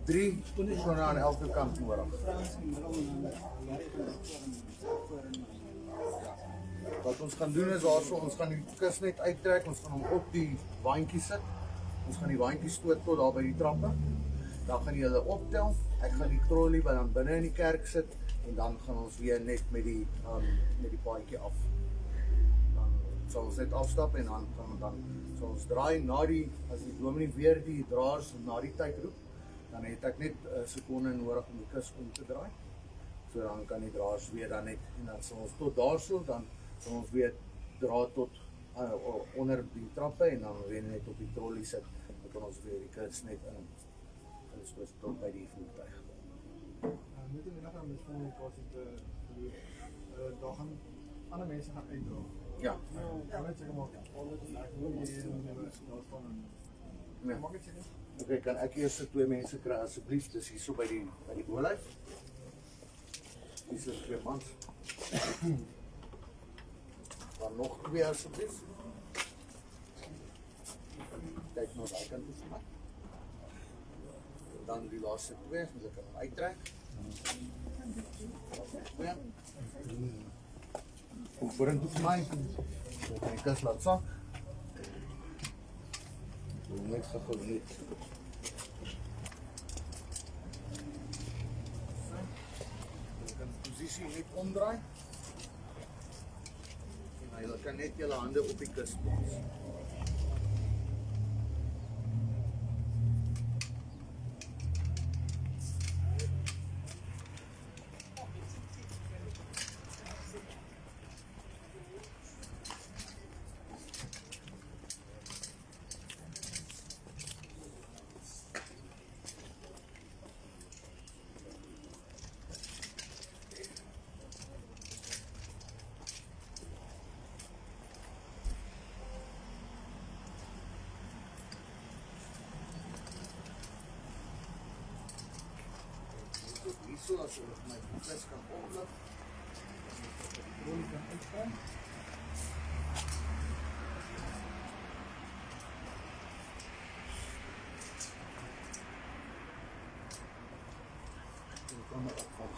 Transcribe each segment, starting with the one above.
3 persone aan elke kant nodig. Wat ons gaan doen is daarso, ons gaan die kus net uittrek, ons gaan hom op die waantjie sit. Ons gaan die waantjie stoot tot daar by die trappe. Dan gaan jy hulle optel. Ek gaan die trolley dan binne in die kerk sit en dan gaan ons weer net met die paadjie af. Dan sal ons net afstap en dan sal ons draai na die, as die dominee weer die draers na die tyd roep, dan het ek net 'n sekonde nodig om die kus om te draai. So dan kan die draers weer dan net, en dan sal ons tot daarso, dan sal ons weer dra tot onder die trappe en dan weer net op die trolley sit, dan kan ons weer die kus net in soos tot by die voertuig. Moet jy nog aan bestaan kos het daar gaan ander mense gaan uitdra. Ja. Dan weet jy maar al dit ek wil hier daar staan. Nee. Mag ek sê? Okay, kan ek eers 2 mense kry asseblief, dis hier so by die boelhuis. Dis 2 mans. Dan nog 2 asseblief. Kyk nou daai kant toe vir my. Dan die laaste 2, as ek kan uittrek. Kom vorentoe vir my. So my kus laat sak. Net gou net. Jy kan die posisie net omdraai. En jy kan net jou hande op die kus plaas. So as ek my kus kan oplap. Kan uitgaan. En kan maar opval.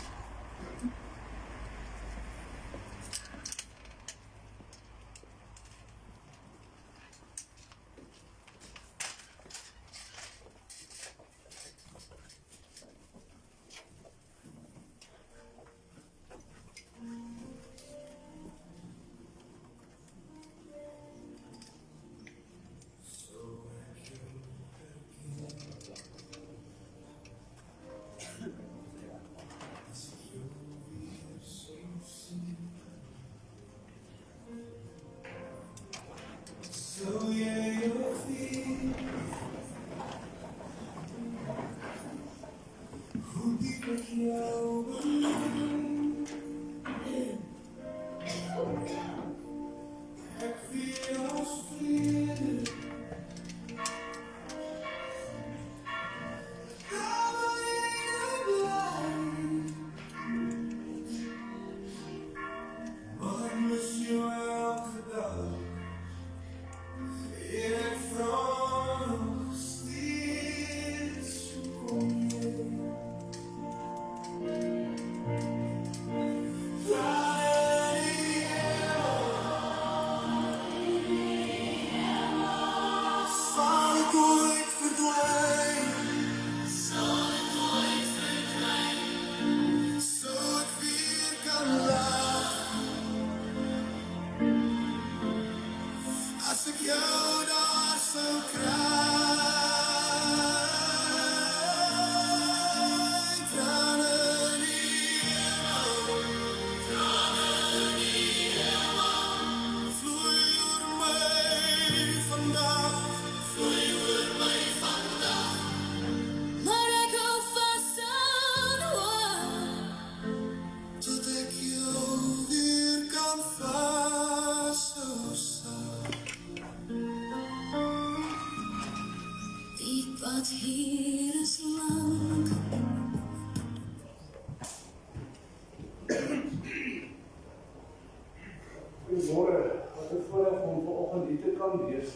Goeiemôre, wat 'n voorreg om vanoggend hier te kan wees.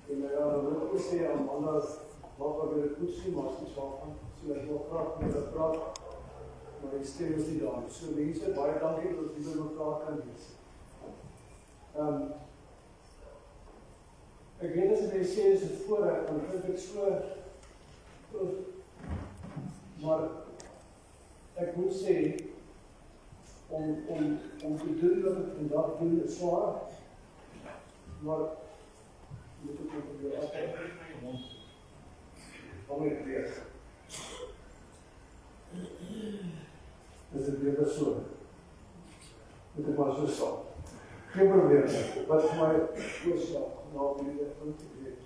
En ja, dan wil ek ook sê aan Amanda waarvan wil ek goed sien, maar as iets waarvan, so ek wil graag met hulle praat, maar die stem is nie daar. So mense, baie dankie dat jy met mekaar kan wees. Ek weet as jy sê, is het voorrecht, dan vind ek so, maar ek moet sê, om te doen wat ek vandag doen, is zwaar, maar moet ek nog weer afkijken. Kom ek weer. Is het weer so? Moet ek maar so staan. Geen probleem, wat vir my voorslag, na weer in te weet.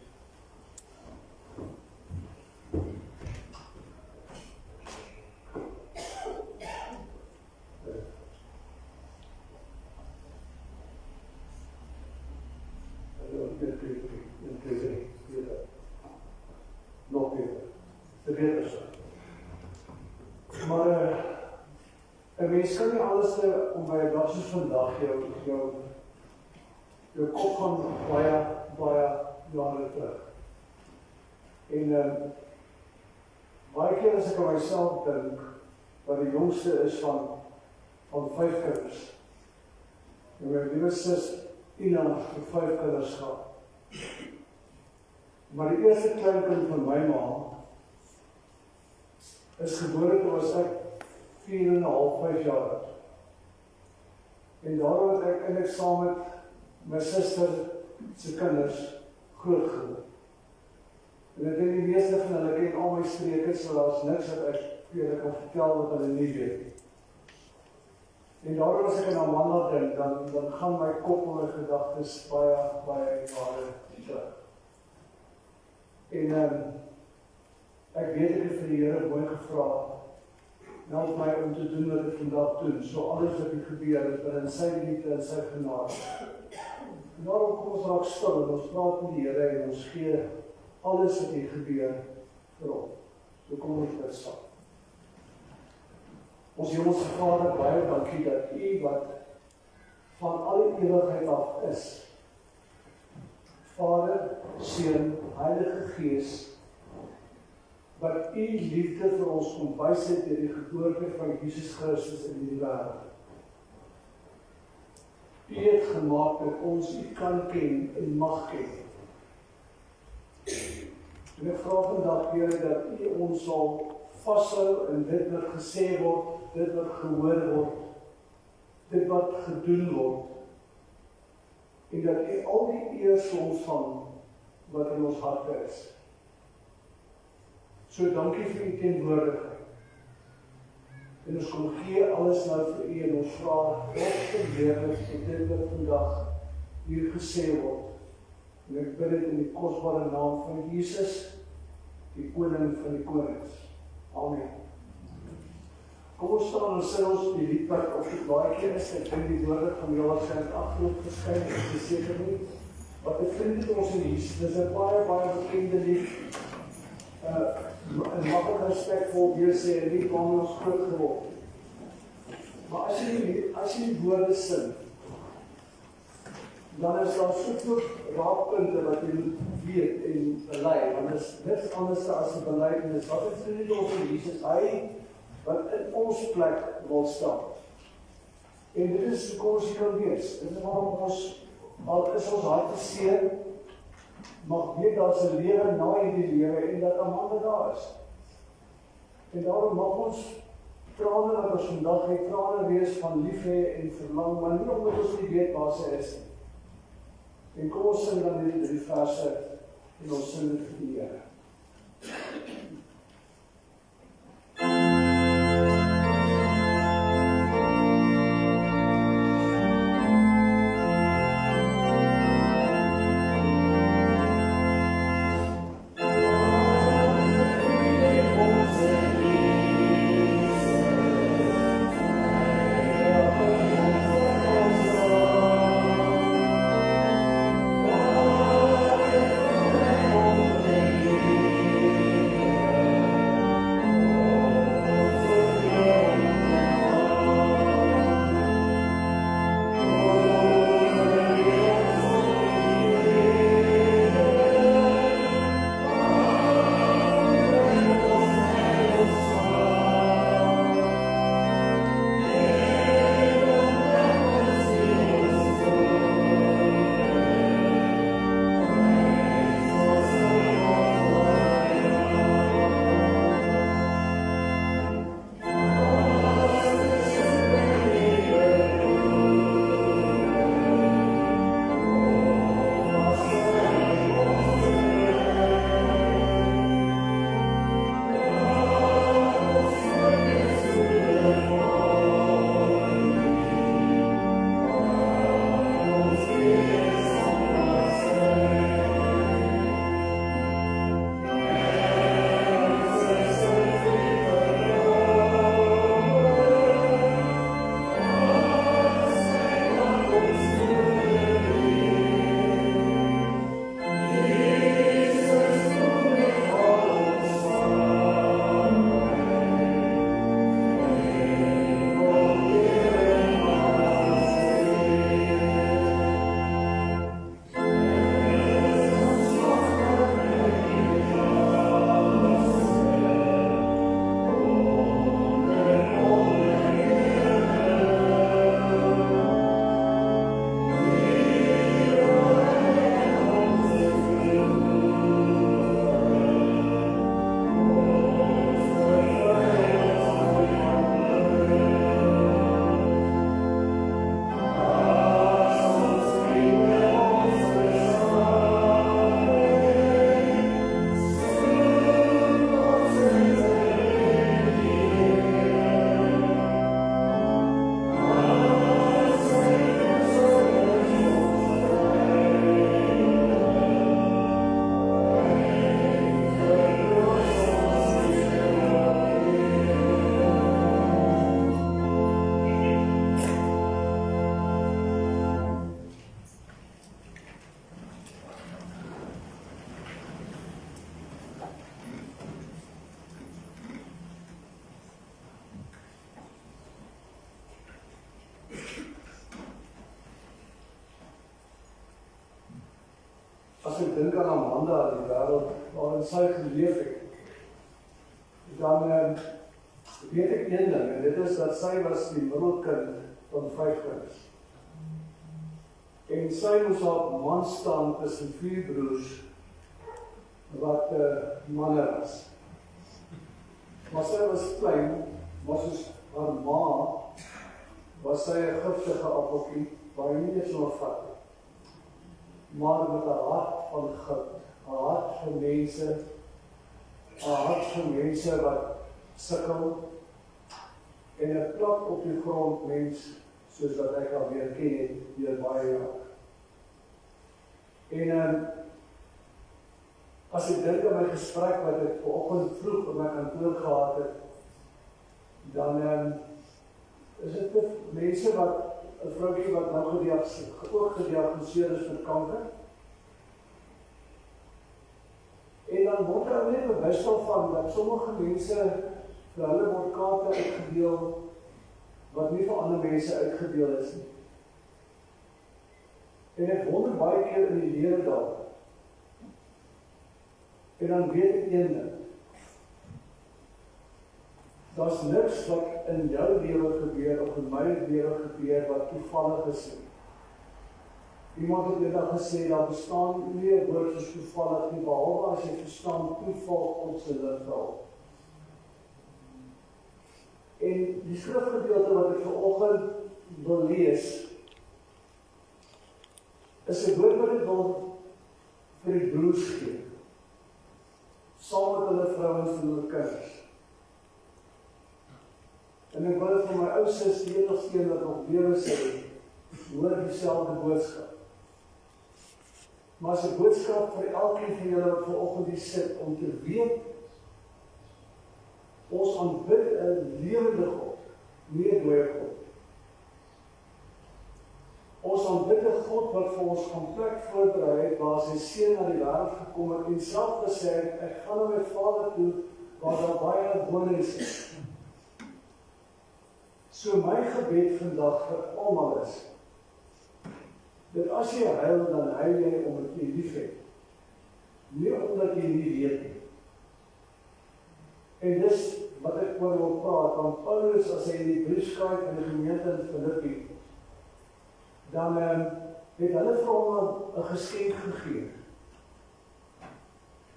Nog beter. Te beter so. Maar een mens kan nie alles om by 'n dag soos vandag jou kop van baie jare terug. En baie keer as ek aan myself dink, wat die jongste is van 5 kinders. En my liewe sis Ina het 5 kinders gehad. Maar die eerste kleinkind van my ma is gebore toe was ek 4,5, 5 jaar oud. En daarom het ek eintlik saam met my suster se kinders groot geword. En ek denk die meeste van hulle ken al my streke, so daar is niks wat ek vir julle kan vertel wat hulle nie weet. En daarom as ek aan Amanda dink, dan gaan my kop en my gedagtes baie jare terug. En ek weet ek het vir die Here mooi gevra, help my om te doen wat ek vandag doen, so alles wat hier gebeur is, binne sy liefde en sy genade. En daarom kom ons raak stil, en ons praat met die Here, en ons gee alles wat hier gebeur vir hom. So kom ons bid saam. Ons Hemelse Vader, baie dankie dat U wat van alle ewigheid af is. Vader, Seun, Heilige Gees, wat U liefde vir ons kom wys het deur die geboorte van Jesus Christus in die wêreld. U het gemaak dat ons U kan ken en mag ken. En ek vra vandag, Here, dat U ons sal vashou in dit wat gesê word, dit wat gehoor word, dit wat gedoen word, en dat U al die eer sal ontvang wat in ons harte is. So dankie vir U teenwoordigheid. En ons kom gee alles nou vir U en ons vra, wat verheerlik en dit wat vandag hier gesê word. En ek bid dit in die kosbare naam van Jesus, die koning van die konings. Amen. Kom ons staan en sê ons die lied wat op die baie keer is, ek vind die woorde van jou waarskynlik agterop verskyn, ek is seker nie, wat ek vind dit ons in Jesus, dit is 'n baie bekende lied, en mag ek respectvol weer sê, en lied waarmee ons groot geword. Maar as jy die woorde sing, dan is daar soveel raakpunte wat jy moet weet en belei, want dit is niks anders as 'n belydenis. Wat ek vind dit ons in Jesus, hy wat in ons plek wil staan. En dit is hoe ons hier kan wees. Dit is waarom ons, al is ons harte seer, mag weet dat sy lewe na hierdie lewe en dat Amanda daar is. En daarom mag ons trane wat ons vandag het, trane wees van liefde en verlang, maar nie omdat ons nie weet waar sy is nie. En kom ons sing dan die 3 verse en ons sing dit vir die Here. Thank you. as ek dink aan Amanda, die wêreld waarin sy geleef het, dan weet ek een ding, en dit is dat sy was die middelkind van 5 kinders. En sy moes haar man staan tussen 4 broers wat manne was. Maar sy was klein, maar soos haar ma, was sy 'n giftige appeltjie, waar jy nie eens nog vat nie. Maar met 'n hart van goud, 'n hart vir mense, 'n hart vir mense wat sukkel, en 'n klap op die grond mens, soos wat ek al weer ken het, deur baie jaar. En as ek dink aan my gesprek wat ek vanoggend vroeg op my kantoor gehad het, dan is dit mense wat, 'n vroukie wat nou ook gediagnoseer is met kanker. En dan word daar net bewus van dat sommige mense, vir hulle word kaarte uitgedeel, wat nie vir ander mense uitgedeel is nie. En ek wonder baie keer in die lewe daar. En dan weet ek een ding. Daar's niks wat in jou lewe gebeur, of in my lewe gebeur, wat toevallig is nie. Iemand het eendag gesê, daar bestaan nie 'n woord soos toevallig nie, behalwe as jy verstaan toeval op sy lichaam. En die skrifgedeelte wat ek vanoggend wil lees, is 'n woord wat ek wil vir die broers gee, saam met hulle vrouens en hulle kinders. En ek wil dit vir my ou sis, die enigste een wat nog lewe sê, hoor dieselfde boodskap. Maar as 'n boodskap vir elkeen van julle wat vanoggend hier sit, om te weet, ons aanbid 'n lewende God, nie 'n dooie God. Ons aanbid 'n God wat vir ons komplek voorberei het, waar sy seun na die wêreld gekom het en self gesê het, ek gaan na my Vader toe, waar daar baie wonings is. So my gebed vandag vir almal is, dat as jy huil, dan huil jy omdat jy lief het, nie omdat jy nie weet nie. En dis wat ek oor wil praat, want Paulus, as hy in die brief skryf in die gemeente in Filippi, dan het hulle vir hom 'n geskenk gegee.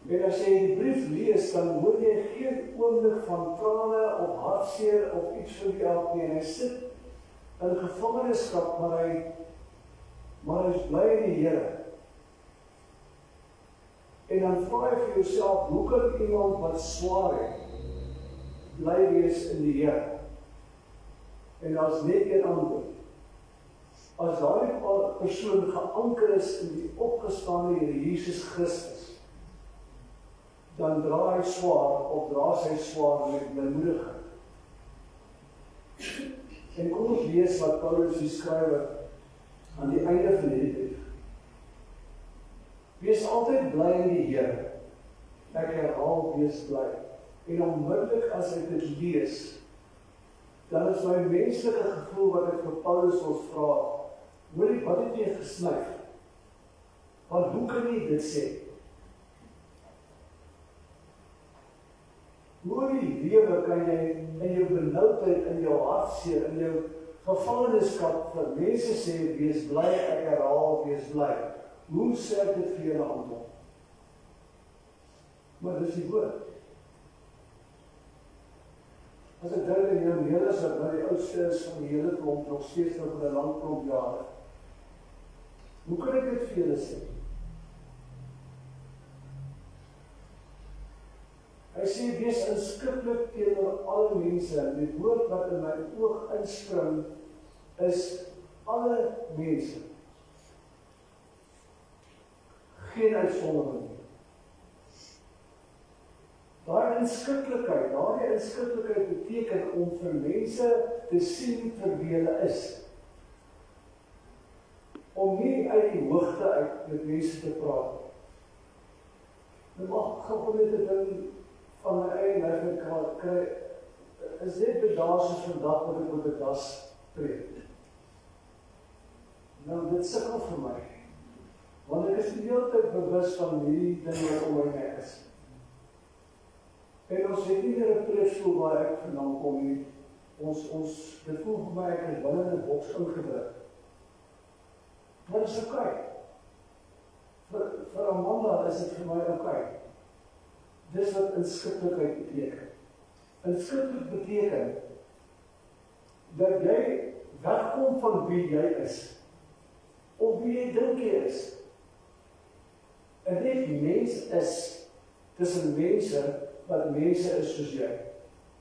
En as jy die brief lees, dan hoor jy geen oomblik van trane of hartseer of iets van die aard nie. En hy sit in gevangenskap, maar hy is bly in die Here. En dan vra jy vir jouself, hoe kan iemand wat swaar het, bly wees in die Here? En daar's net een antwoord. As daardie persoon geanker is in die opgestane Here Jesus Christus, dan dra hy swaar, of dra sy swaar met blymoedigheid. En kom ons lees wat Paulus hier skryf aan die einde van hierdie brief. Wees altyd bly in die Here. Ek herhaal, wees bly. En onmiddellik as ek dit lees, dan is my menslike gevoel wat ek vir Paulus wil vra, hoorie, wat het jy gesnyf? Want hoe kan jy dit sê? Hoe in die lewe kan jy in jou benoudheid, in jou hartseer, in jou gevangenskap vir mense sê, wees bly, ek herhaal, wees bly. Hoe sê ek dit vir julle antwoord? Maar dis die woord. As ek dink aan jou Nelis, wat nou die oudste is van die hele klomp, nog steeds nog in 'n lang klomp jare. Hoe kan ek dit vir julle sê? Hy sê, wees inskikkelik teenoor alle mense, en die woord wat in my oog inspring, is alle mense. Geen uitsondering nie. Daardie inskikkelikheid beteken om vir mense te sien vir wie hulle is. Om nie uit die hoogte uit met mense te praat. Nou mag gaan net 'n ding van my eie lewe kry, is net bedaar soos vandag wat ek met 'n das preek. Nou, dit sukkel vir my. Want ek is die hele tyd bewus van hierdie ding wat om my is. En ons het nie meer 'n preefstoel waar ek vandaan kom nie. Dit voel vir my ek is binne in 'n boks ingedruk. Maar dit is oké. Vir Amanda is dit vir my oké. Dis wat inskikkelikheid beteken. Inskikkelik beteken dat jy wegkom van wie jy is, of wie jy dink jy is. En net mens is tussen mense wat mense is soos jy.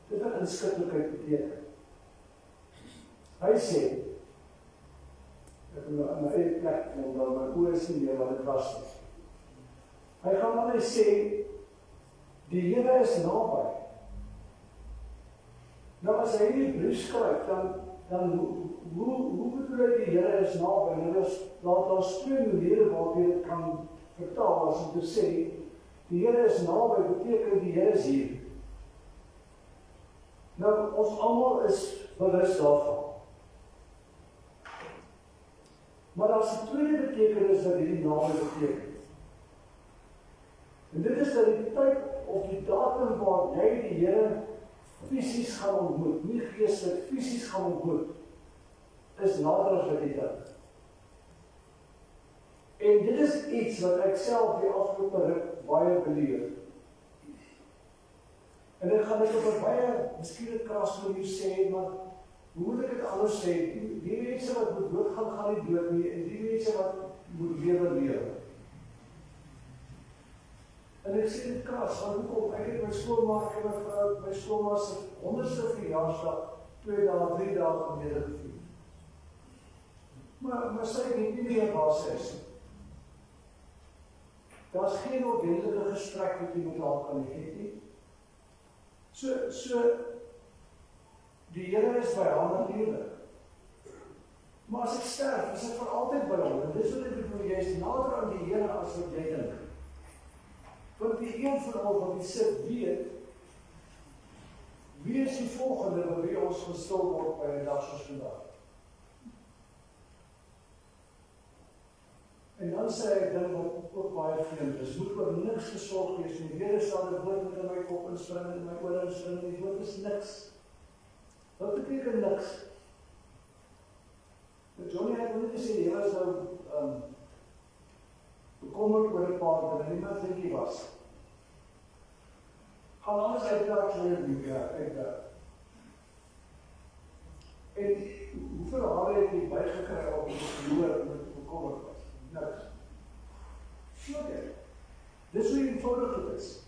Dit wat inskikkelikheid beteken. Hy sê, ek het in my eie plek, omdat my oor is nie meer wat het was nie. Hy gaan dan sê, die Here is naby. Nou as hy die brief skryf, dan hoe bedoel hy die Here is naby? Nou daar's twee maniere waarop jy dit kan vertaal, as om te sê, die Here is naby, beteken die Here is hier. Nou, ons almal is bewus daarvan. Maar daar's 'n tweede betekenis wat hierdie naby beteken. En dit is dat die tyd of die datum waar jy die Here fisies gaan ontmoet, nie geestelik, fisies gaan ontmoet, is nader as wat jy dink. En dit is iets wat ek self die afgelope ruk baie beleef. En ek gaan dit op 'n baie, miskien 'n kras manier sê, maar hoe moet ek dit anders sê? Die mense wat moet doodgaan, gaan nie dood nie, en die mense wat moet lewe. En ek sê dit kras, want hoekom? Ek het my skoolmaak en my vrou, my skoolma se 100ste verjaarsdag 2 dae, 3 dae gelede gevier. Maar sy het nie meer waar sy is. Daar's geen ordentlike gesprek wat jy met haar kan hê nie. So die Here is by haar natuurlik. Maar as ek sterf, is ek vir altyd by hom. En dis wat ek bedoel, jy is nader aan die Here as wat jy dink. Want die een van al wat die sit weet, wie is die volgende wat wie ons gestil word by 'n dag soos vandag? En dan sê ek ding wat ook baie vreemd is, moet oor niks gesorg wees nie. Weer is daar 'n woord wat in my kop inspring en in my ore inspring, die woord is niks. Wat beteken niks? Johnny het net gesê, jy was nou bekommerd oor 'n paar dinge, niemand dink jy was. Gaan alles uitdaag leer, ja, uitdaag. En hoeveel hare het jy bygekry op die verloor met bekommerd was? Niks. Okay. Dis hoe eenvoudig dit is.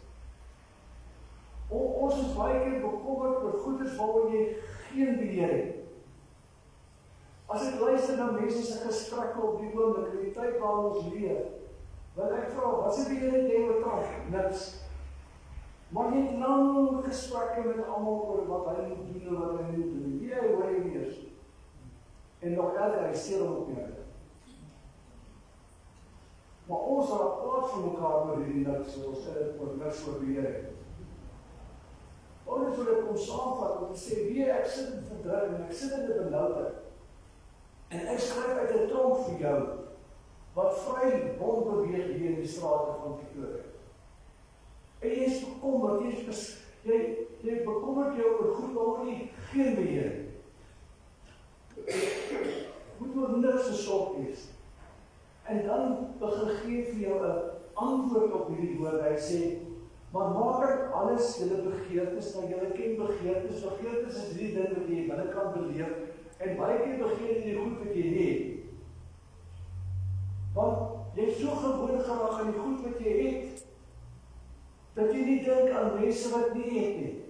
Ons is baie keer bekommerd oor goeders waaroor jy geen beheer het. As ek luister na mense se gesprekke op die oomblik, in die tyd waarin ons leef, wil ek vra, wat se beheer het jy oor Trump? Niks. Maar jy het lang gesprekke met almal oor wat hy moet doen en wat hy moet doen. Jy hoor jy nie eens. En nog elke hy steel hom op nie uit. Maar ons raak kwaad van mekaar oor hierdie niks, soos ons dit oor niks oor beheer het. Ons wil dit kom saamvat om te sê, ek sit in verdrukking en ek sit in 'n benoudheid. En ek skryf uit 'n tronk vir jou, wat vry rond beweeg hier in die strate van Pretoria. En jy is bekommerd, jy bekommerd jou oor goed waaroor jy geen beheer het. Moet oor niks gesorg wees. En dan begin gee vir jou 'n antwoord op hierdie woord. Hy sê, maar maak ek alles julle begeertes, nou julle ken begeertes. Begeertes is die ding wat jy binnekant beleef, en baie keer begeer jy die goed wat jy het. Want jy is so gewoond geraak aan die goed wat jy het, dat jy nie dink aan mense wat nie het nie.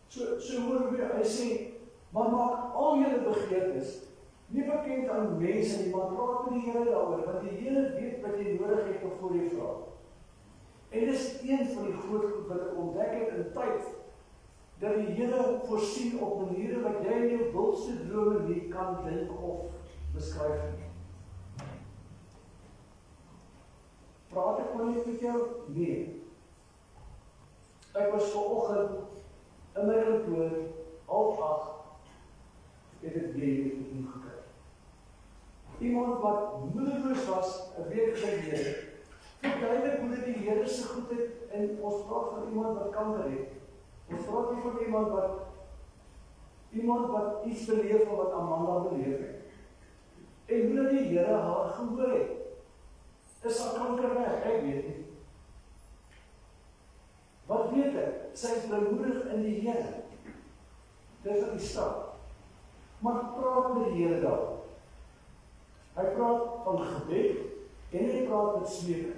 So hoor weer, hy sê, maar maak al julle begeertes nie bekend aan mense nie, maar praat met die Here daaroor, want die Here weet wat jy nodig het om voor jy vra. En dis een van die groot goed wat ek ontdek het in tyd, dat die Here voorsien op maniere wat jy in jou wildste drome nie kan dink of beskryf nie. Praat ek maar net met jou? Nee. Ek was vanoggend in my kantoor, 7:30, het ek weer gekry. iemand wat moedeloos was 'n week gelede, verduidelik hoe dit die Here se goedheid, en ons praat van iemand wat kanker het. Ons praat nie van iemand wat iets beleef van wat Amanda beleef het. En hoe dat die Here haar gehoor het. Is haar kanker weg? Ek weet nie. Wat weet ek? Sy is blymoedig in die Here. Dis wat die stap. Maar praat met die Here daar. Hy praat van gebed en hy praat met smeek.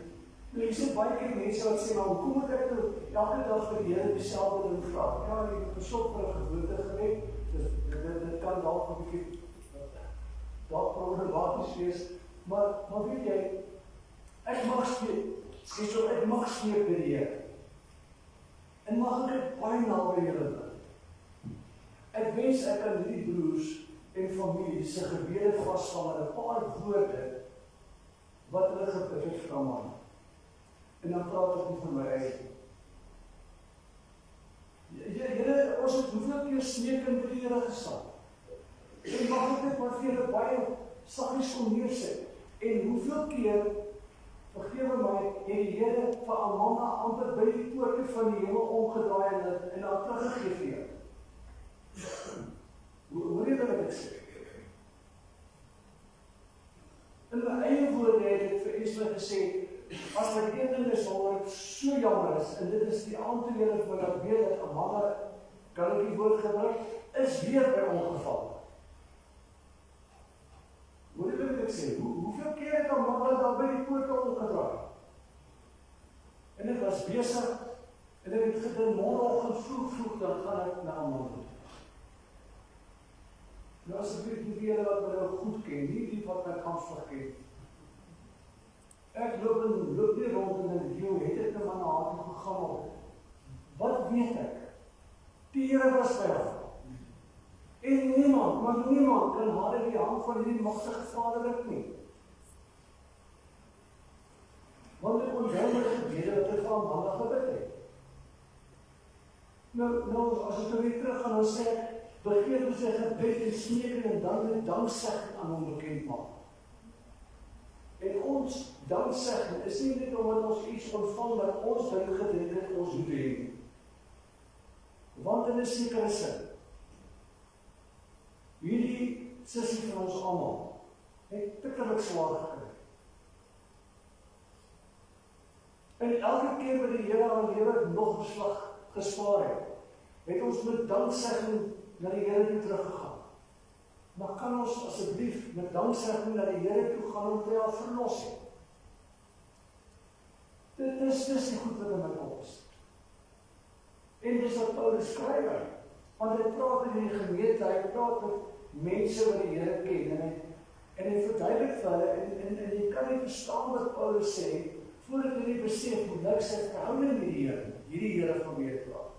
Nou, jy sê baie keer mense wat sê, maar hoekom moet ek nou elke dag vir die Here dieselfde ding vra? Ja, jy moet besop vir 'n gewoonte gebed. Dit kan dalk 'n bietjie dalk problematies wees, maar weet jy, ek mag smeek by die Here. En mag ek baie naby julle bly. Ek wens ek kan hierdie broers en familie se gebede vasvang in 'n paar woorde wat hulle gebid het vir Amanda. En dan praat ek nie van my eie. Here, ons het hoeveel keer smeekend by die Here gestaan. En mag ek dit maar vir julle baie saggies kom neersit. En hoeveel keer, vergewe my, het die Here vir Amanda amper by die poorte van die hemel omgedraai en dan teruggegee vir jou. Hoor jy wat ek sê? In my eie woorde het ek vir Esme gesê, as my een ding is waar ek so jammer is, en dit is die aantoeling vir dat weet dat Amanda, kan ek die woord gebruik, is weer by ongeval. Hoor jy wat ek sê? Hoeveel keer het Amanda daar by die poorte omgedraai? En ek was besig, en ek het gedink, môreoggend vroeg, dan gaan ek na Amanda. Nou asseblief die Here wat my nou goed ken, nie die wat my kampsvlug ken. Ek loop nie rond en dink, joh, het ek nou maar na haar toe gegaan. Wat weet ek? Die Here was by haar. En niemand kan haar in die hand van hierdie magtige Vader ruk nie. Want ek onthou my gebede wat ek vir Amanda gebid het. Nou, as ek weer terug gaan, dan sê ek, begin met sy gebed en smeek en dan met danksegging aan hom bekend maak. En ons danksegging is nie net omdat ons iets ontvang wat ons dink gedink het ons moet hê. Want in 'n sekere sin, hierdie sussie van ons almal het tikkelik swaar gekry. En elke keer wat die Here haar lewe nog beslag gespaar het ons met danksegging na die Here toe teruggegaan. Maar kan ons asseblief met danksegging na die Here toe gaan om te haar verlos het? Dit is die goed wat in my kop is. En dis wat Paulus skryf, want hy praat in die gemeente, hy praat met mense wat die Here ken, en hy verduidelik vir hulle, en jy kan nie verstaan wat Paulus sê, voordat jy nie besef hoe niks sy verhouding met die Here, hierdie Here van wie het praat.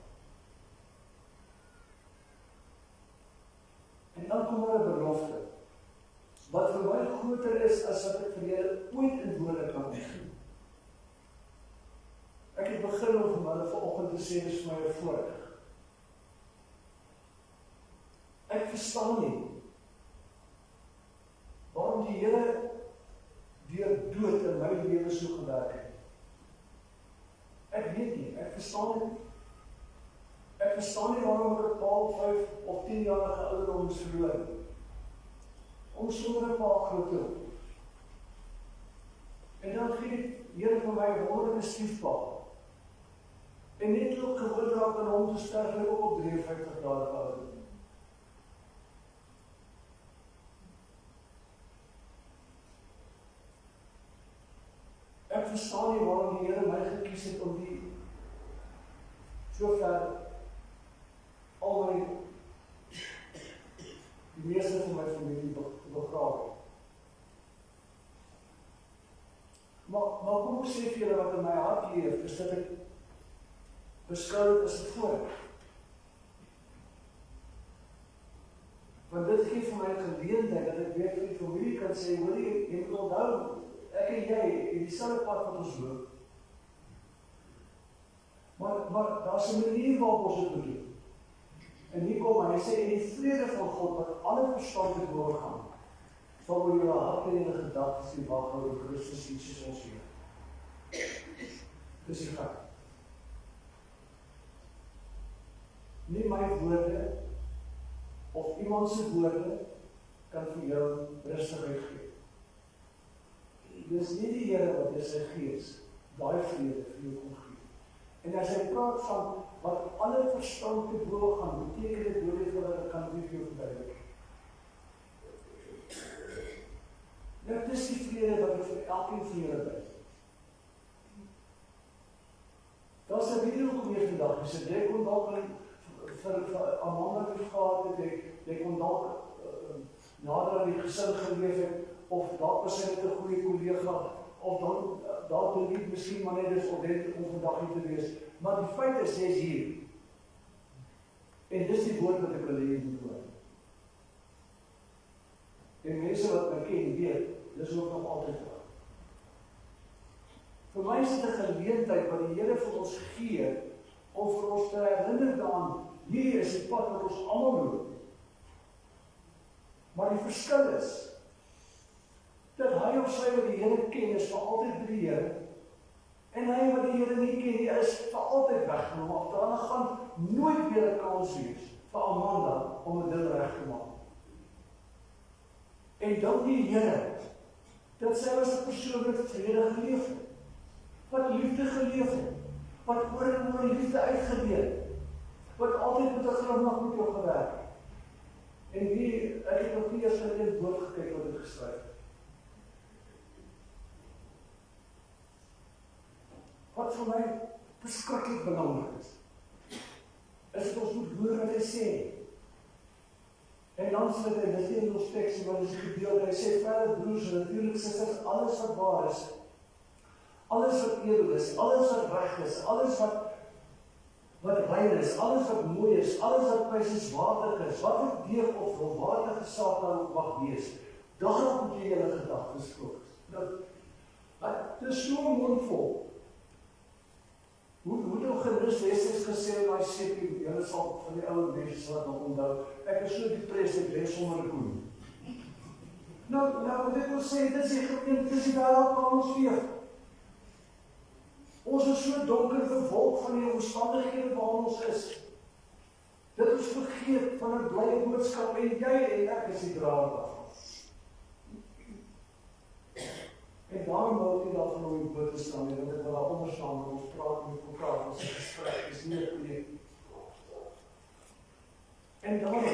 En dan kom er 'n belofte, wat vir my groter is as wat ek vir julle ooit in woorde kan opsien. Ek het begin om vir hulle vanoggend te sê, dis vir my 'n voorreg. Ek verstaan nie waarom die Here deur dood in my lewe so gewerk het. Ek weet nie, ek verstaan nie. Ek verstaan nie waarom ek 'n pa 5 of 10 jarige ouderdom moes verloor. Om sonder 'n pa groot te word. En dan gee die Here vir my 'n wonderlike stiefpa. En net ook gewoon raak aan hom te sterf en ook op 53 jarige ouderdom. Ek verstaan nie waarom die Here my gekies het om die so ver al die meeste van my familie begrawe. Maar kom ek sê vir julle wat in my hart leef, is dat ek beskou as 'n voorreg. Want dit gee vir my 'n geleentheid dat ek weer vir die familie kan sê, hoor jy moet onthou, ek en jy in dieselfde pad wat ons loop. Maar daar's 'n manier waarop ons dit moet doen. En hier kom hy sê, en die vrede van God wat alle verstand te boven gaan, sal oor julle harte en julle gedagtes die wag hou oor Christus Jesus ons Here. Dis die feit. Nie my woorde of iemand se woorde kan vir jou rustigheid gee. Dis nie die Here wat deur sy Gees daai vrede vir jou kom gee. En as hy praat van wat alle verstand te bowe gaan, beteken dit hoor jy vir hulle kan nie vir jou verduidelik. Dit is die vrede wat ek vir elkeen van julle bid. Daar's 'n video kom hier vandag, dis 'n jy kon dalk vir Amanda het gehad het, jy kon dalk nader aan die gesin geleef het, of dalk was hy net 'n goeie kollega, of dan dalk wil nie miskien maar net dis ordentlik om vandag hier te wees. Maar die feit is, jy is hier. En dis die woord wat ek wil hê jy moet hoor. En mense wat my ken, weet, dis ook nog altyd waar. Vir my is dit 'n geleentheid wat die Here vir ons gee, om vir ons te herinner daaraan, hierdie is die pad wat ons almal loop. Maar die verskil is, dat hy of sy wat die Here ken, is vir altyd by die Here, en hy wat die Here nie ken, die is vir altyd weggeneem, of daarna gaan nooit weer 'n kans wees vir Amanda om 'n ding reg te maak. En dan die Here, dat sy was 'n persoon wat vrede geleef het, wat liefde geleef het, wat oor en oor liefde uitgeleef, wat altyd met 'n glimlag met jou gewerk het. En wie, ek het nog nie eers in die woord gekyk wat het geskryf. Wat vir my beskiklik belangrik is dit ons moet hoor wat hy sê. En dan sê hy, dis nie in ons teks, maar dis die gedeelte, hy sê verder broers, en natuurlik susters, alles wat waar is, alles wat edel is, alles wat reg is, alles wat rein is, alles wat mooi is, alles wat prysenswaardig is, wat ook deeg of volwaardige saak dan mag wees, daarop moet jy julle gedagtes fokus. Dit is so mondvol. Hoe nou gerus Wessels gesê in daai seepie, julle sal van die ouer mense wat nog onthou, ek is so depress, ek lees sonder 'n koen. Nou, dit wil sê, dit is die gemeente, dit is die wêreld waar ons leef. Ons is so donker vervolg van die omstandighede waar ons is. Dit ons vergeet van 'n blye boodskap, en jy en ek is die draer daarvan. En daarom wil ek nie daarvan om die boot te staan, en ek wil daar onder staan, en ons praat met mekaar, ons gesprek, is nie 'n preek. En daarom,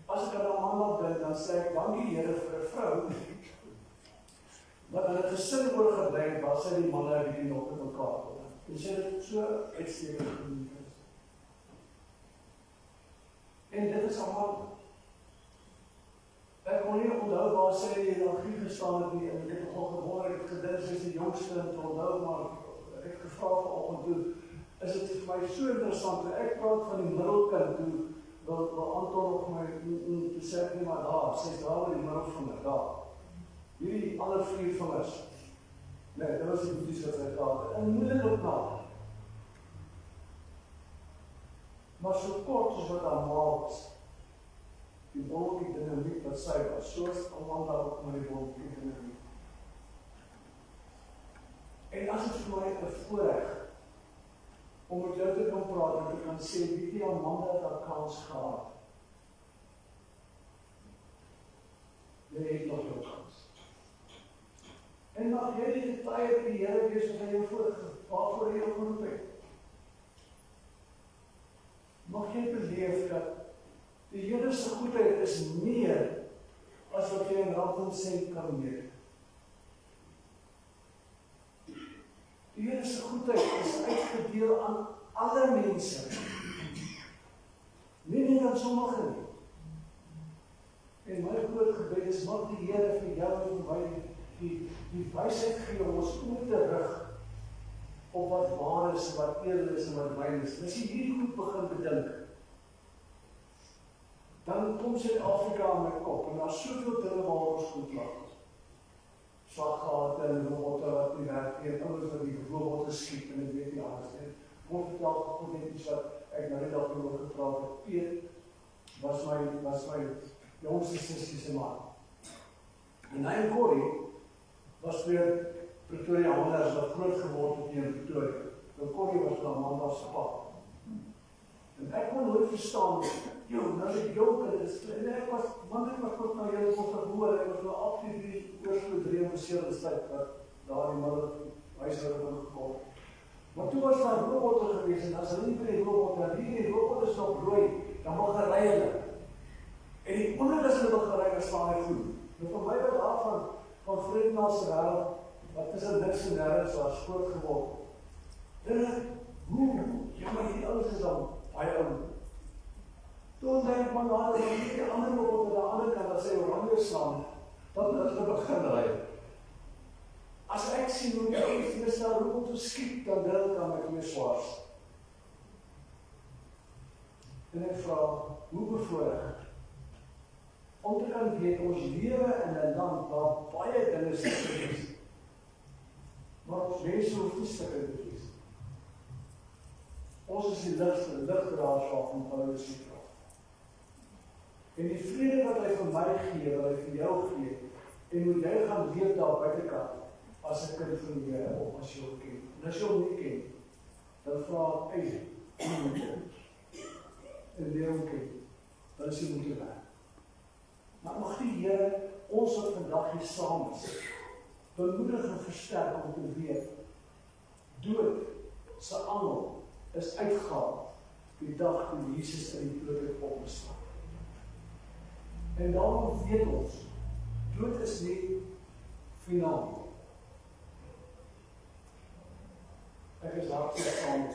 as ek aan Amanda dink, dan sê ek, dankie Here vir 'n vrou, wat hulle gesin oorgebring, waar sy die manne 'n bietjie nog met mekaar wil. En sy het so uitstekend gedoen. En dit is Amanda. Ek kon nie onthou waar sy in die hiërargie gestaan het nie, en ek het nogal gewonder, ek het gedink sy is die jongste te onthou, maar ek het gevra vanoggend toe, is dit vir my so interessant, toe ek praat van die middelkind, toe wil Anton op my, toe sê ek nie maar daar, sy is daar met die middelvinger, daar. Hierdie ander 4 vingers. Nee, dit was die boeties wat sy gehad het, en moeilik op na. Maar so kort soos wat haar ma was, die wonderlike dinamiek wat sy was, soos Amanda ook met die wonderlike dinamiek. En as het vir my 'n voorreg om met jou te kan praat en te kan sê, weet jy, Amanda het haar kans gehad. Jy het nog jou kans. En mag jy die getuie by die Here wees wat hy jou waarvoor hy jou geroep het. Mag jy beleef dat die Here se goedheid is meer as wat jy in rand en sent kan meet. Die Here se goedheid is uitgedeel aan alle mense. Nie net aan sommige nie. En my groot gebed is, mag die Here vir jou en vir my die wysheid gee om ons oor te rig op wat waar is, wat edel is en wat rein is. As jy hierdie goed begin bedink, dan kom Suid-Afrika in my kop, en daar is soveel dinge waar ons goed laat. Slaggate en robotte wat nie werk, en ouers wat die robotte skiet, en ek weet nie alles. Kom vertel goed net iets wat ek nou net daaroor gepraat het. Piet was my jongste sussie se man. En hy en Corrie was weer Pretoriaaners wat groot geword het in Pretoria. En Corrie was dan Amanda se pa. En ek kon nooit verstaan, nou die jonker is, en ek was, man ek was tot nou hele ons gehoor, ek was nou absoluut die oorspeel 3 tyd wat daar in die huishouding gekom. Maar toe was daar robotte gewees, en as hulle nie vir die robotte, en die robotte is nog rooi, dan mag gerei hulle. En die oomblik as hulle wil gerei, dan staan hy goed. Nou vir my wat daarvan, van Vredenaalse wêreld, wat is er niks en nergens was, groot geword. Ja, maar die ouens is dan baie oud. Toen denk man, dan die ander robotte aan die ander kant, as hy oranje staan, dan is hulle begin ry. As ek sien hoe die ouens daar robot skiet, dan druk aan my twee swaars. En ek vraag, hoe bevoorreg? Om te kan weet, ons lewe in 'n land waar baie dinge stikke is. Maar ons mense hoef nie stikke te wees. Ons is die ligdraers van Paulus se kraag. En die vrede wat hy vir my gee, wat hy vir jou gee, en hoe jy gaan leef daar buitekant, as 'n kind van die Here, of as jy hom ken. En as jy hom nie ken, dan vra ek, en jy hom ken, dan is jy moet werk. Maar mag die Here ons wat vandag hier saam is, bemoedig en versterk om te weet, dood se angel is uitgehaal die dag toe Jesus in die dood het opgestaan. En daarom weet ons, dood is nie finaal. Ek is hartstikke saam.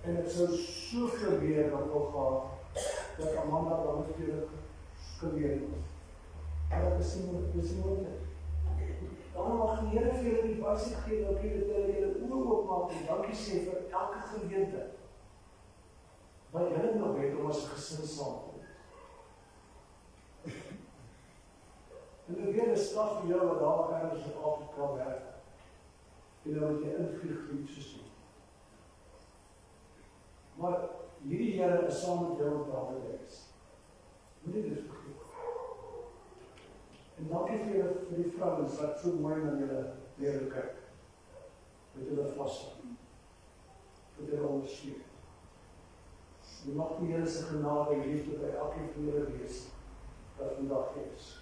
En ek sou soveel meer dan wil gehad, dat Amanda dan natuurlijk geleer het. Maar dat is nie moontlik. Dan mag die Here vir julle die wysheid gee, dat julle oë oopmaak en dankie sê vir elke geleentheid wat julle nog het om as 'n gesin saam te wees. En dit weer 'n straf vir jou wat daar ergens in Afrika werk. En dan moet jy invlieg vir iets soos dit. Maar hierdie Here is saam met jou op daardie reis. Moenie dit vergeet. En dankie vir julle vir die vrouens wat so mooi na julle leer kyk. Met julle vashou. Met julle ondersteun. En mag die Here se genade en liefde by elkeen van julle wees wat vandag is.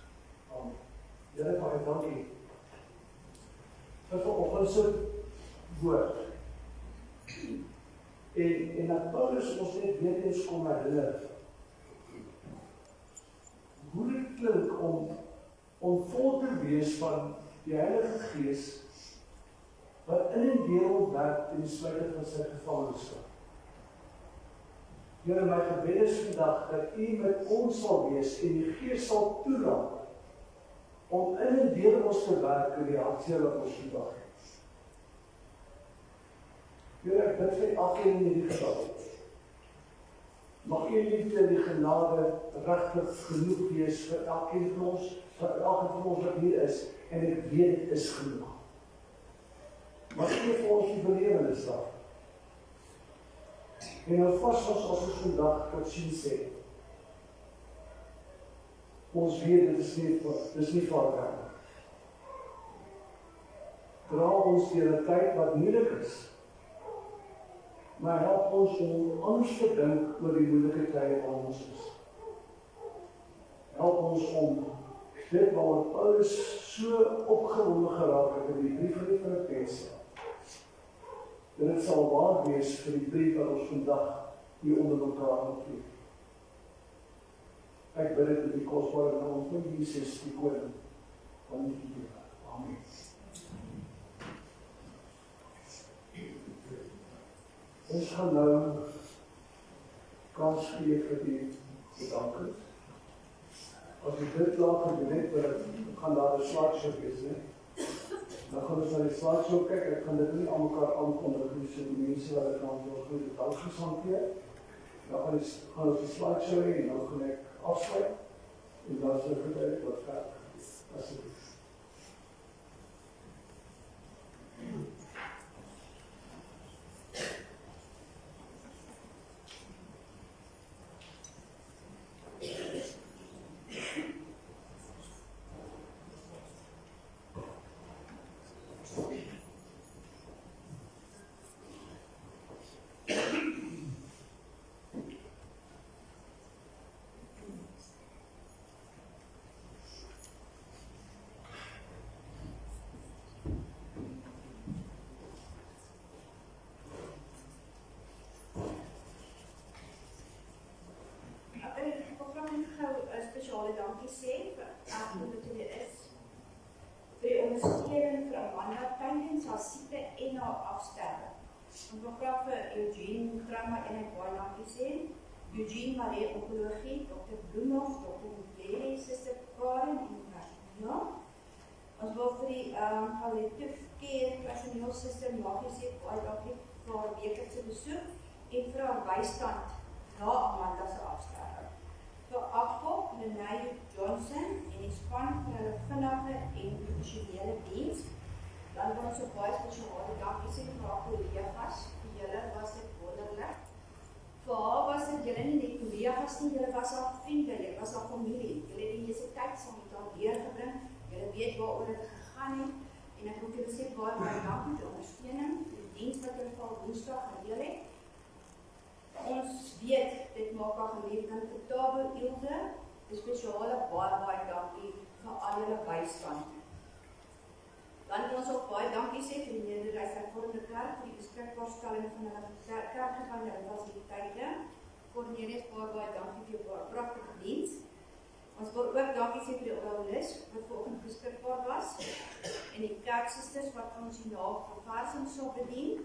Amen. Here baie dankie vir vanoggend se woord. En dat Paulus ons net weer eens kom herinner hoe dit klink om vol te wees van die Heilige Gees wat in en deur ons werk ten spyte van sy gevangenskap. Here, my gebed is vandag dat U met ons sal wees en die Gees sal toelaat om in en deur ons te werk in die hartseer wat ons vandag het. Here, ek bid vir elkeen in hierdie gebou. Mag U liefde en die genade regtig genoeg wees vir elkeen van ons, vir elke van ons wat hier is, en ek weet dit is genoeg. Mag U vir ons die belewenis daar. En nou vast ons as ons vandag tot sien sê. Ons weet dit is nie vaardig. Dra ons deur 'n tyd wat moeilik is. Maar help ons om anders te dink oor die moeilike tye waar ons is. Help ons om dit waar Paulus so opgewonde geraak het in die brief aan die Filippense. En dit sal waar wees vir die brief wat ons vandag hier onder mekaar ontmoet. Ek bid dit in die kosbare naam van Jesus, die koning van die Here. Amen. Ons gaan nou kans gee vir die bedanking. As jy dit klaar gedoen het, gaan daar 'n slideshow wees, né? Dan gaan ons na die slideshow kyk. Ek gaan dit nie aan mekaar aankondig nie, so die mense wat dit aan ons goed bedank hanteer. Dan gaan ons die slideshow hê en dan gaan ek afsluit. En dan sal ek dit wat verder. Asseblief. spesiale dankie sê vir elke wat dit is. Vir die ondersteuning vir Amanda tydens haar siekte en haar afsterwe. Ons wil graag vir Eugene Trauma eenheid baie dankie sê. Eugene Marie Onkologie, Dr. Bloemhof, Dr. Mugere, Suster Karen en Martina. Ons wil vir die palliative care personeel Suster Magie sê baie dankie vir haar wekelijkse besoek en vir haar bystand na Amanda se afsterwe. Vir Akko, Renee Johnson en die span vir hulle vinnige en professionele diens. Dan wil ons ook baie spesiale dankie sê vir haar kollegas. Vir julle was dit wonderlik. Vir haar was dit julle nie net kollegas nie, julle was haar vriende, julle was haar familie. Julle het die meeste tyd saam met haar deurgebring. Julle weet waaroor dit gegaan het. En ek wil julle sê baie dankie vir die ondersteuning, vir die diens wat julle vir Woensdag gedeel het. Ons weet, dit maak haar geleef comfortabel, Ilse. Die spesiale baie dankie vir al julle bystand. Dan wil ons ook baie dankie sê vir die Nederduits Hervormde Kerk vir die beskikbaarstelling van hulle kerkgeboude en fasiliteite. Cornelius, baie dankie vir jou pragtige diens. Ons wil ook dankie sê vir die oralis wat vanoggend beskikbaar was en die kerksusters wat ons die navervarsing sal bedien.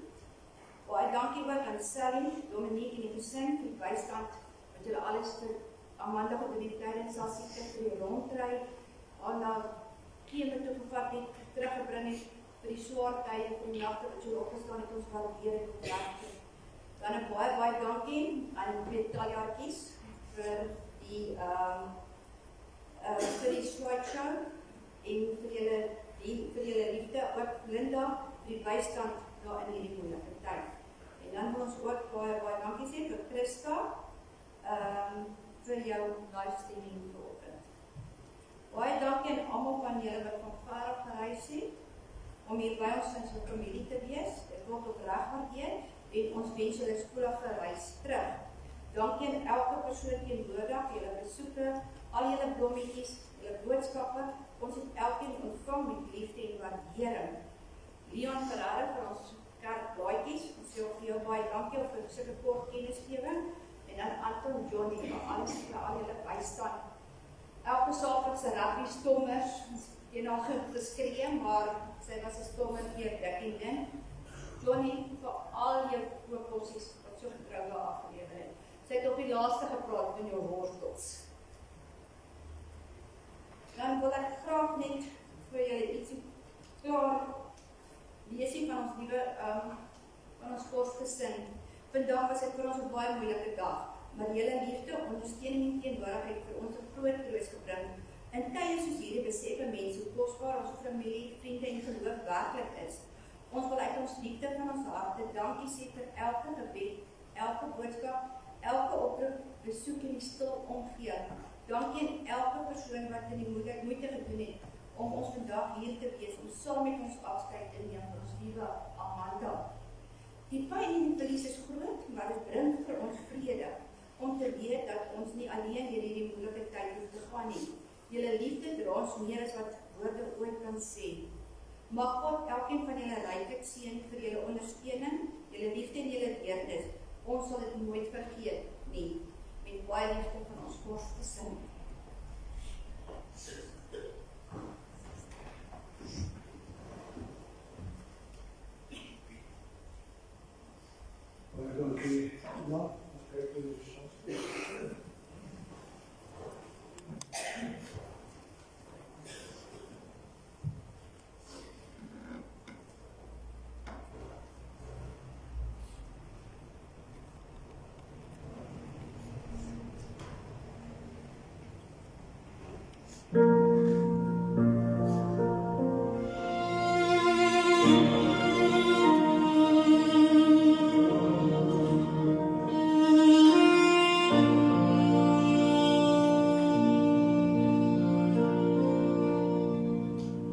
Baie dankie ook aan Sally, Dominique en die gesin vir die bystand wat julle alles vir Amanda gedoen het tydens haar siekte vir die rondry, aan na kemo toe gevat het, teruggebring het vir die swaar tye van die nagte wat julle opgestaan het, ons waardeer het op werk. Dan 'n baie dankie aan die taljaartjies vir die slideshow en vir julle liefde, ook Linda vir die bystand daar in hierdie moeilike tyd. En dan wil ons ook baie dankie sê vir Christa vir jou livestreaming vanoggend. Baie dankie aan almal van julle wat van ver af gereis het om hier by ons in so 'n familie te wees. Dit word opreg waardeer en ons wens julle spoedige reis terug. Dankie aan elke persoon teenwoordig, julle besoeke, al julle blommetjies, julle boodskappe. Ons het elkeen ontvang met liefde en waardering. Leon Ferreira vir ons kerkblaadjies, ons sê ook vir jou baie dankie vir sulke kort kennisgewing. En dan Anton Johnny vir alles vir al julle bystand. Elke Saterdag se rugby stommers, het al geskree, maar sy was 'n stommer deur dik en dun. Johnny vir al jou koopbossies wat so getrou afgelewer het. Sy het op die laaste gepraat van jou wortels. Dan wil ek graag net vir julle ietsie klaar leesie van ons nuwe van ons kosgesin. Vandag was dit vir ons 'n baie moeilike dag, maar julle liefde, ondersteuning en teenwoordigheid vir ons 'n groot troos gebring. In tye soos hierdie besef mense hoe kosbaar ons familie, vriende en geloof werklik is. Ons wil uit ons liefde van ons harte dankie sê vir elke gebed, elke boodskap, elke oproep, besoek en die stil omgee. Dankie aan elke persoon wat in die moeite gedoen het om ons vandag hier te wees, om saam met ons afskeid te neem van ons liewe Amanda. Die pyn en die verlies is groot, maar dit bring vir ons vrede, om te weet dat ons nie alleen deur hierdie moeilike tyd hoef te gaan nie. Julle liefde dra ons meer as wat woorde ooit kan sê. Mag God elkeen van julle ryklik seën vir julle ondersteuning, julle liefde en julle deernis. Ons sal dit nooit vergeet nie. Met baie liefde van ons kosgesin. Baie dankie. Ja, ons kyk hoe dit is.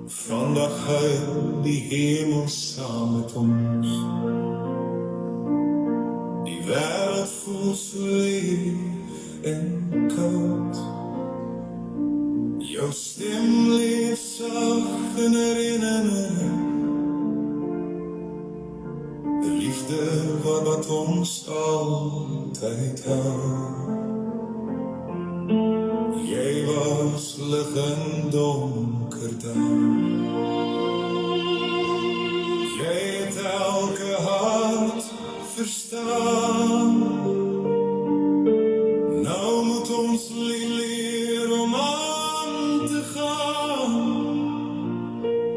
Vandag huil die hemel saam met ons. Die wêreld voel so leeg en koud. Jou stem leef sag in herinnering. De liefde wat ons altyd hou. Jy was ons lig in donker dae. Jy het elke hart verstaan. Nou moet ons leer om aan te gaan,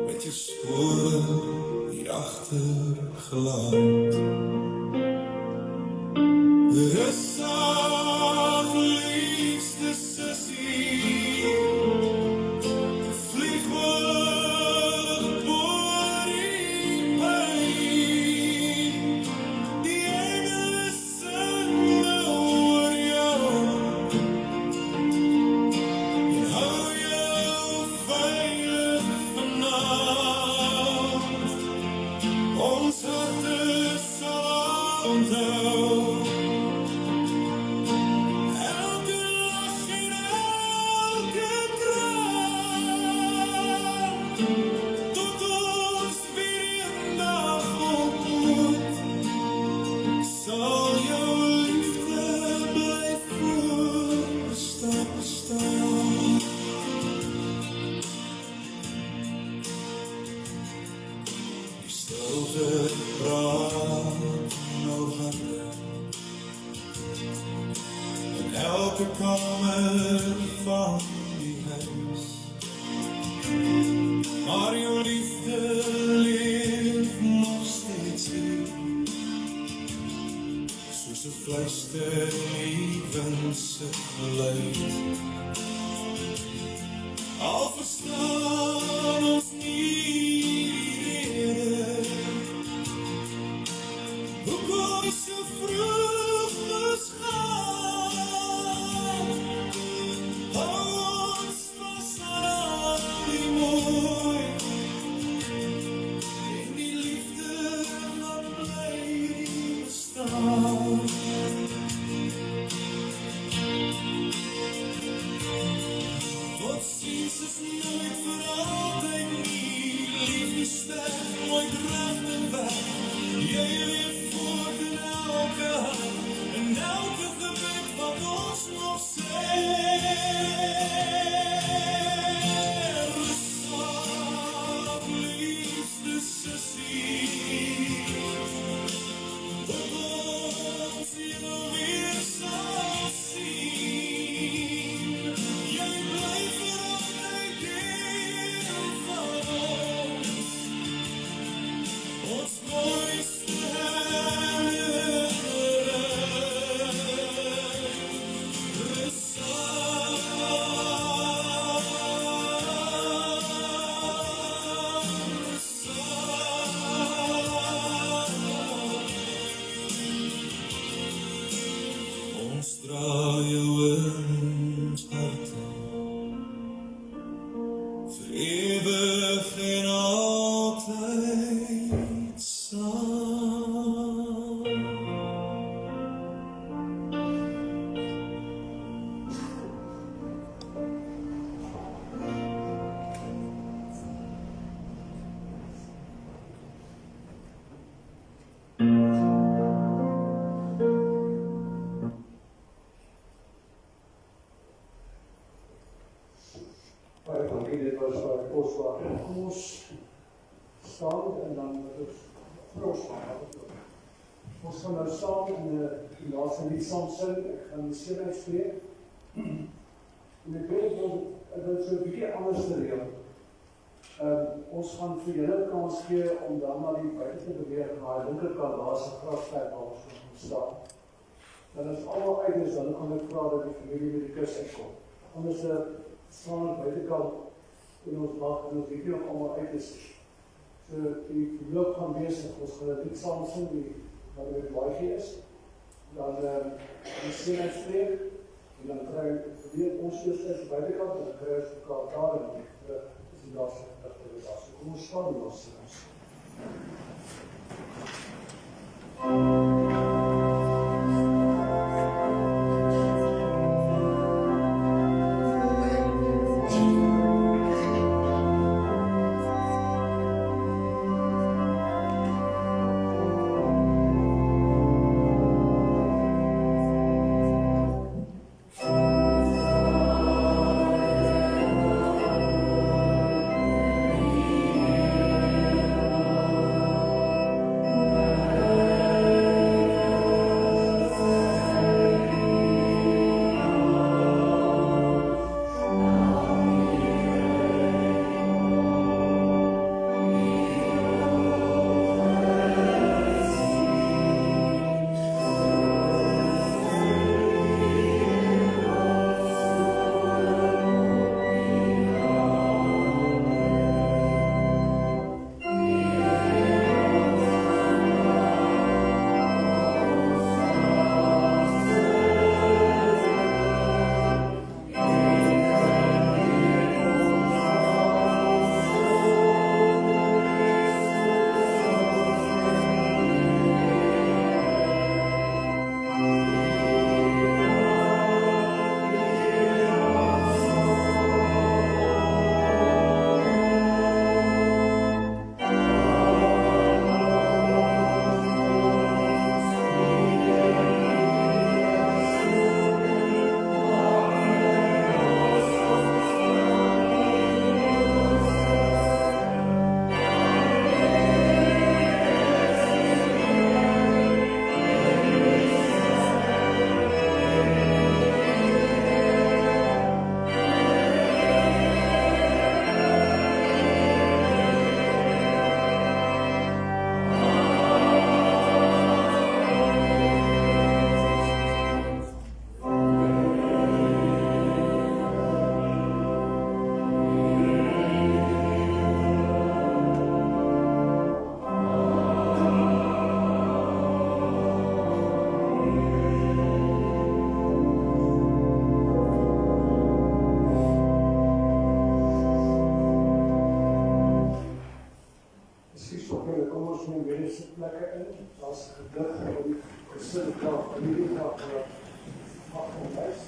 met jou spore hier agtergelaat. Rustig, liefste sussie, vlieg hoog oor die pyn. Die engele sing oor jou en hou jou veilig vanaand. Ons harte sal onthou elke las en elke traan, tot ons weer eendag ontmoet, sal jou liefde bly voorstaan. Die stilte praat nou harder in elke kamer van die huis, maar jou liefde leef nog steeds hier, soos 'n fluister in die wind se geluid. Al verstaan ons nie die rede hoekom jy so vroeg moes gaan, hou ons vas aan die mooi en die liefde wat bly bestaan. Tot ziens is nooit vir altyd nie, liefde sterk nooit reg en weg. Jy leef voort in elke hart, in elke gebed wat ons nog sê. Rustig, liefste sussie, tot ons jou weer sal sien. Jy bly vir altyd deel van ons mooiste ons dra jou in ons harte, vir ewig en altyd saam. Baie dankie, dit was waar kosbaar. Kom ons staan en dan moet ons vrosmaak. Ons gaan nou saam in die laaste lied saam sing. Ek gaan die seën uitspreek. En ek weet dat dit so 'n bietjie anders te reël. Ons gaan vir julle kans gee om dan na die buite te beweeg, na die linkerkant, daar is 'n grafstuk waar ons gaan staan. Dan as almal uit is, dan gaan ek vra dat die familie by die kus uitkom. Anders staan ons buitekant en ons wag en ons weet nie of almal uit is. So die loop gaan wees, ons gaan dit saam sing, wat met die baie is. Dan die seën uitspreek, en dan kry weer ons eers uit die buitekant, en dan kry ons mekaar daar en terug, is die laatste gedigte wat daar. So kom ons staan en ons sing. gesin dag, familiedag wat afgewees.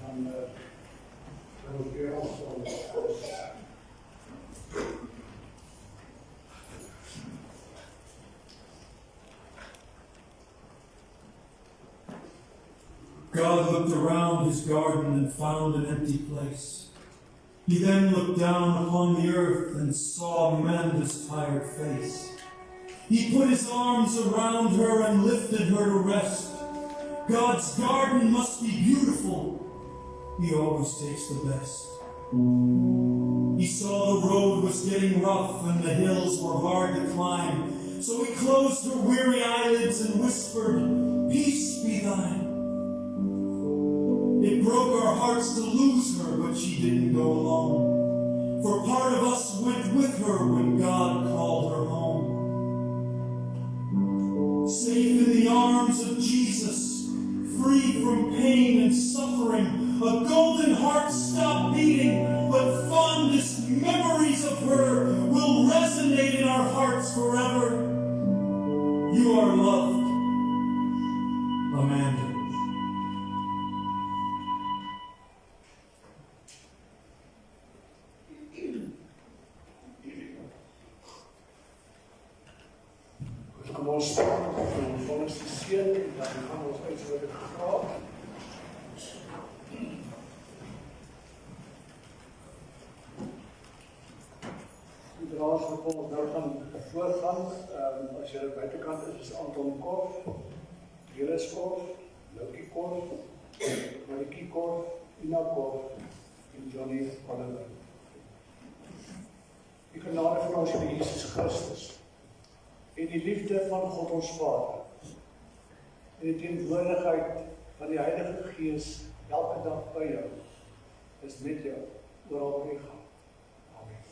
En dan ons weer ons God looked around his garden and found an empty place. He then looked down upon the earth and saw Amanda's tired face. He put his arms around her and lifted her to rest. God's garden must be beautiful. He always takes the best. He saw the road was getting rough and the hills were hard to climb. So he closed her weary eyelids and whispered, "Peace be thine." It broke our hearts to lose her, but she didn't go alone. For part of us went with her when God called her home. Safe in the arms of Jesus, free from pain and suffering, a golden heart stopped beating, but fondest memories of her will resonate in our hearts forever. You are loved, Amanda. Kom ons staan, ons ons die seën en dan gaan ons uitsluiting vra. Die draers wat ons nou gaan voorgaan, as jy aan buitekant is Anton Korf, Julius Korf, Loukie Korf, Marikie Korf, Ina Korf en Johnny Oliver. Die genade van ons Here Jesus Christus en die liefde van God ons Vader en die teenwoordigheid van die Heilige Gees elke dag by jou is met jou oral waar jy gaan. Amen.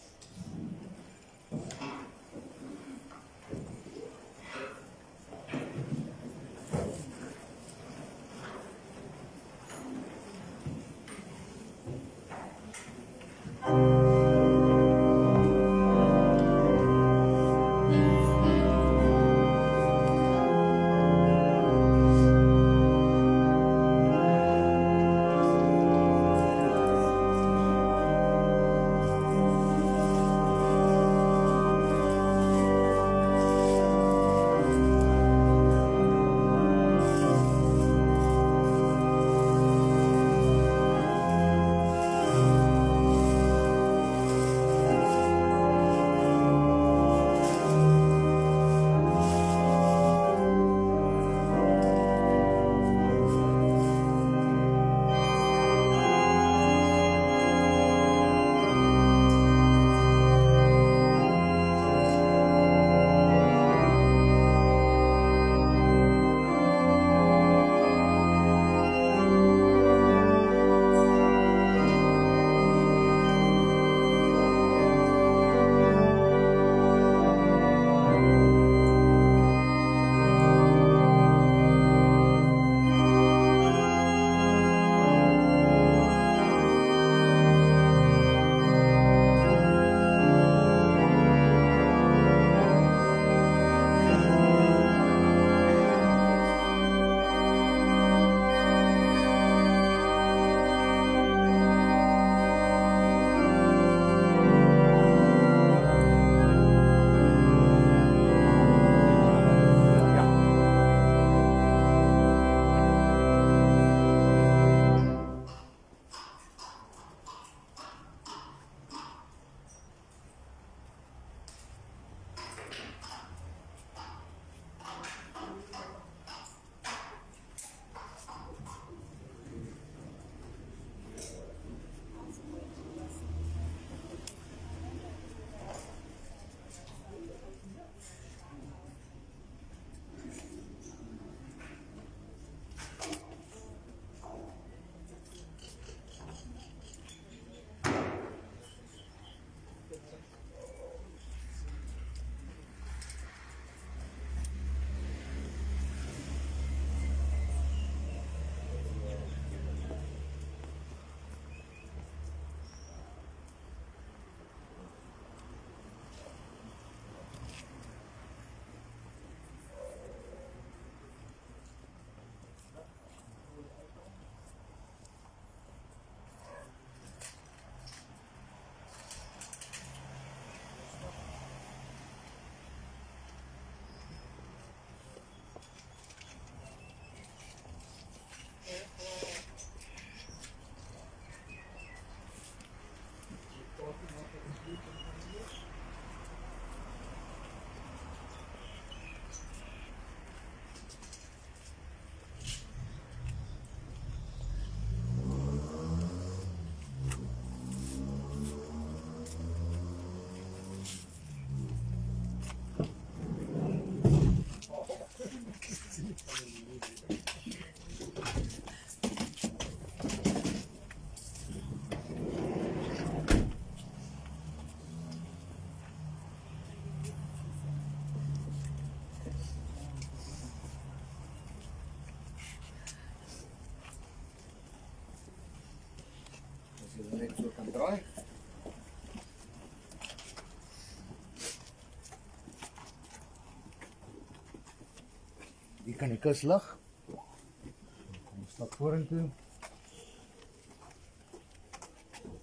draai. Hier kan die kus lig. Kom ons stap vorentoe.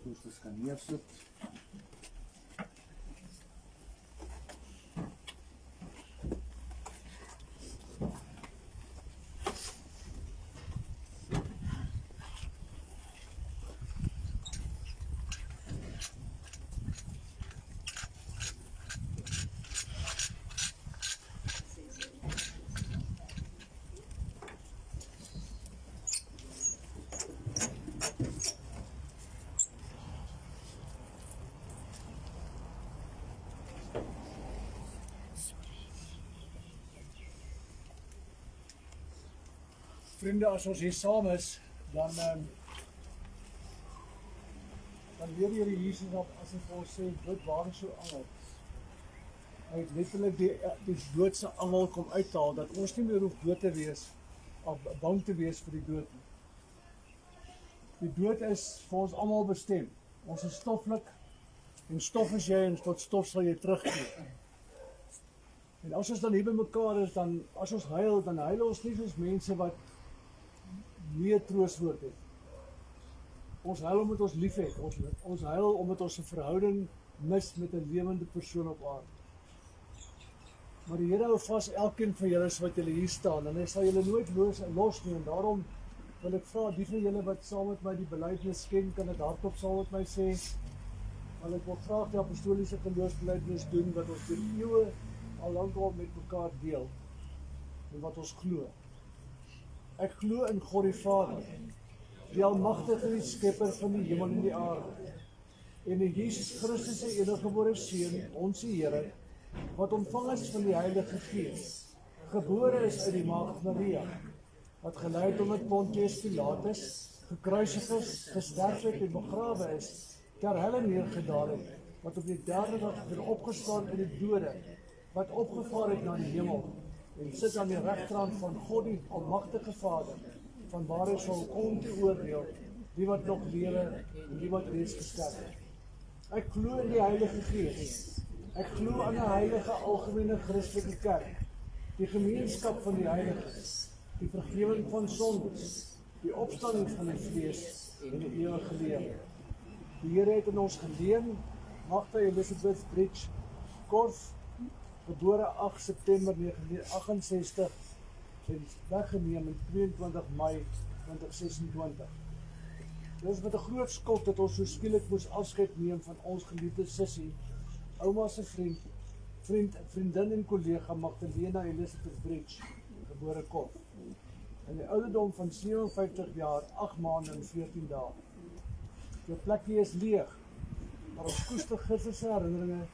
Toesters kan neersit. Vriende, as ons hier saam is, dan leer die Here Jesus dat as hy vir ons sê, dood waarom so angel. Hy het letterlik die doodse angel kom uithaal, dat ons nie meer hoef dood te wees, of bang te wees vir die dood nie. Die dood is vir ons almal bestem. Ons is stoflik, en stof is jy, en tot stof sal jy terugkeer. En as ons dan hier by mekaar is, dan as ons huil, dan huil ons nie soos mense wat nie troostwoord het. Ons huil omdat ons lief het. Ons huil omdat ons 'n verhouding mis met 'n lewende persoon op aarde. Maar die Here hou vas elkeen van julle wat julle hier staan en hy sal julle nooit los nie. En daarom wil ek vra die van julle wat saam met my die belydenis ken, kan dit hardop saam met my sê. Want ek wil graag die apostoliese geloofsbelydenis doen wat ons deur eeue al lankal met mekaar deel en wat ons glo. Ek glo in God die Vader, die almagtige die skepper van die hemel en die aarde, en in Jesus Christus se eniggebore Seun, ons Here, wat ontvang is van die Heilige Gees, gebore is uit die Maagd Maria, wat gelei het onder Pontius Pilatus, gekruisig is, gesterf het en begrawe is, ter helle neergedaal het, wat op die derde dag weer opgestaan uit die dode, wat opgevaar het na die hemel, en sit aan die regterhand van God die almagtige Vader, van waar hy sal kom te oordeel, die wat nog lewe en die wat reeds gesterf het. Ek glo in die Heilige Gees. Ek glo aan 'n heilige algemene Christelike kerk, die gemeenskap van die heiliges, die vergifnis van sondes, die opstanding van die vlees en die ewige lewe. Die Here het in ons geleen, Magda Elizabeth Bridge Korf, gebore 8 September 1968 en weggeneem in 22 Mei 2026. Dit is met 'n groot skok dat ons so skielik moes afskeid neem van ons geliefde sussie, ouma se vriendin en kollega Magdalena Elizabeth Bridge, gebore Korf, in die ouderdom van 57 jaar, 8 maande en 14 dae. Die plekkie is leeg, maar ons koester gisterse herinneringe,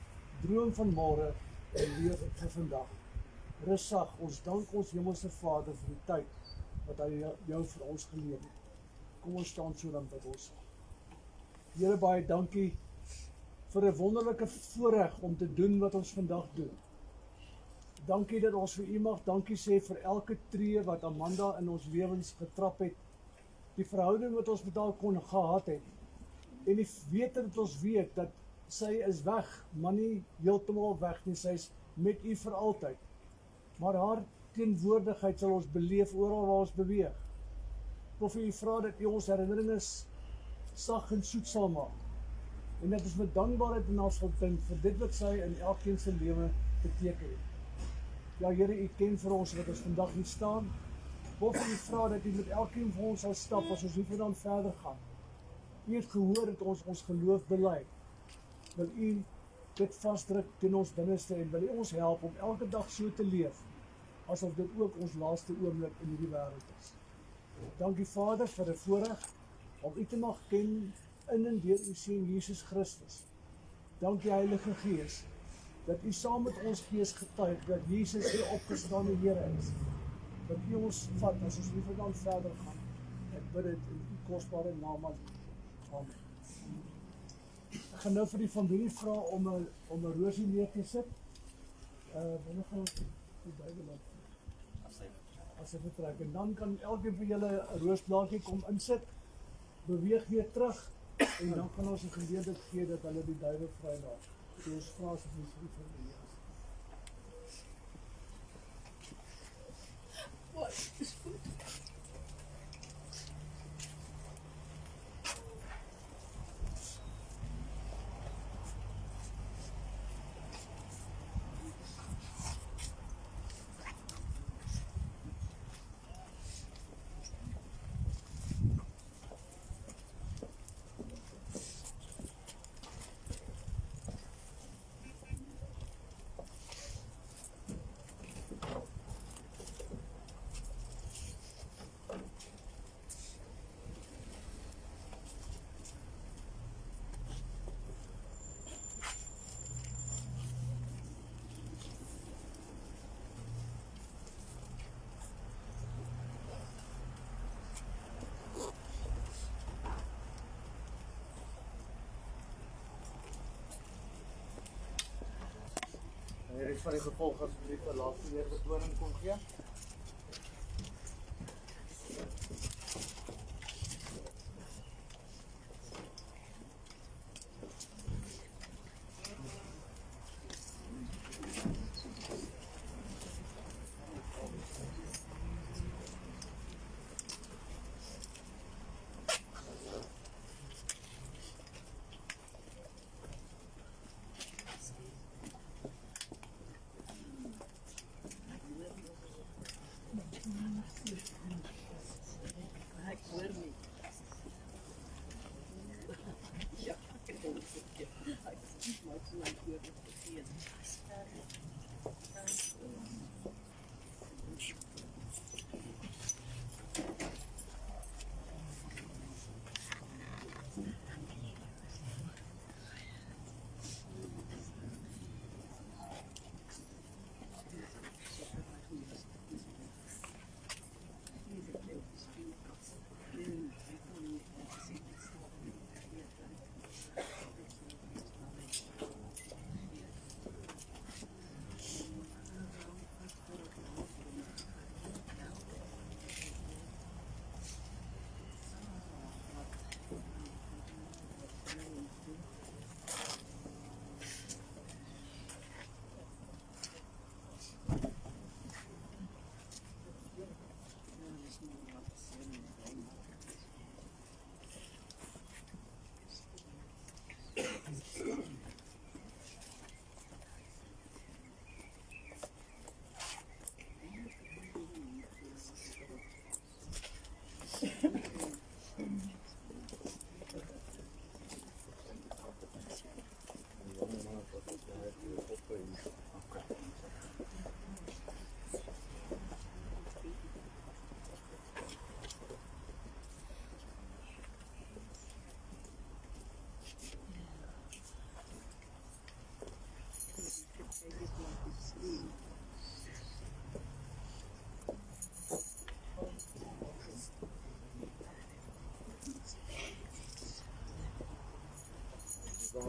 droom van môre en leef vir vandag. Rus sag, ons dank ons Hemelse Vader vir die tyd wat hy jou vir ons geleef het. Kom ons staan so dan by ons. Here, baie dankie vir 'n wonderlike voorreg om te doen wat ons vandag doen. Dankie dat ons vir u mag dankie sê vir elke tree wat Amanda in ons lewens getrap het, die verhouding wat ons met haar kon gehad het, en die wete dat ons weet dat sy is weg, maar nie heeltemal weg nie, sy is met u vir altyd. Maar haar teenwoordigheid sal ons beleef oral waar ons beweeg. Ek wil vir u vra dat u ons herinneringe sag en soet sal maak, en dat ons met dankbaarheid in ons sal dink vir dit wat sy in elkeen se lewe beteken het. Ja Here, u ken vir ons wat ons vandag hier staan. Ek wil vir u vra dat u met elkeen van ons sal stap as ons hiervandaan verder gaan. U het gehoor dat ons geloof bely. Wil u dit vasdruk teen ons binneste en wil u ons help om elke dag so te leef, asof dit ook ons laaste oomblik in hierdie wêreld is. Dankie Vader vir 'n voorreg om u te mag ken in en deur u Seun Jesus Christus. Dankie Heilige Gees, dat u saam met ons gees getuig dat Jesus die opgestaane Here is. Dat u ons vat as ons hiervandaan verder gaan. Ek bid dit in u kosbare naam. Amen. Ek gaan nou vir die familie vra om 'n roosie neer te sit. Wanneer gaan ons die Bybel laat? As hy vertrek, en dan kan elkeen van julle 'n roosblaadjie kom insit, beweeg weer terug, En dan kan ons 'n geleentheid gee dat hulle die duiwe vrylaat. So ons vra asseblief vir die Hier is van die gevolg asseblief 'n laaste weer betoning kon gee.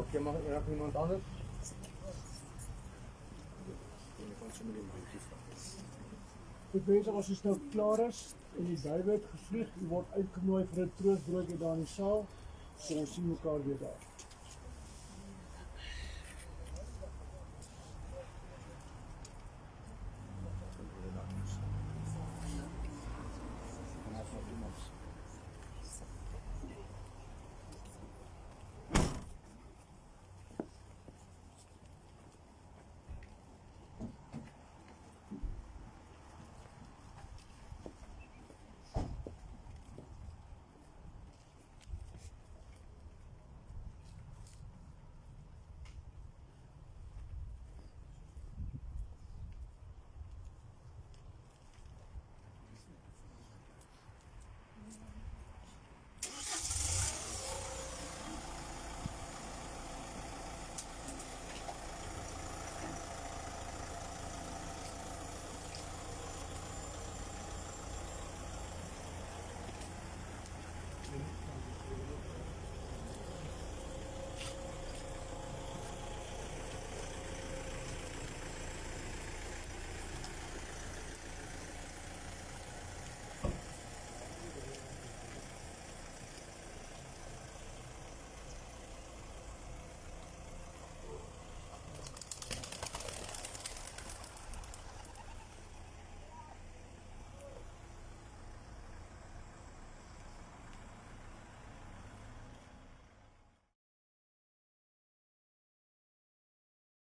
Oké, mag er nog iemand anders? Goed mense, as ons nou klaar is en die duiwe het gevlieg, u word uitgenooi vir 'n troostbroodjie daar in die saal. So ons sien mekaar weer daar.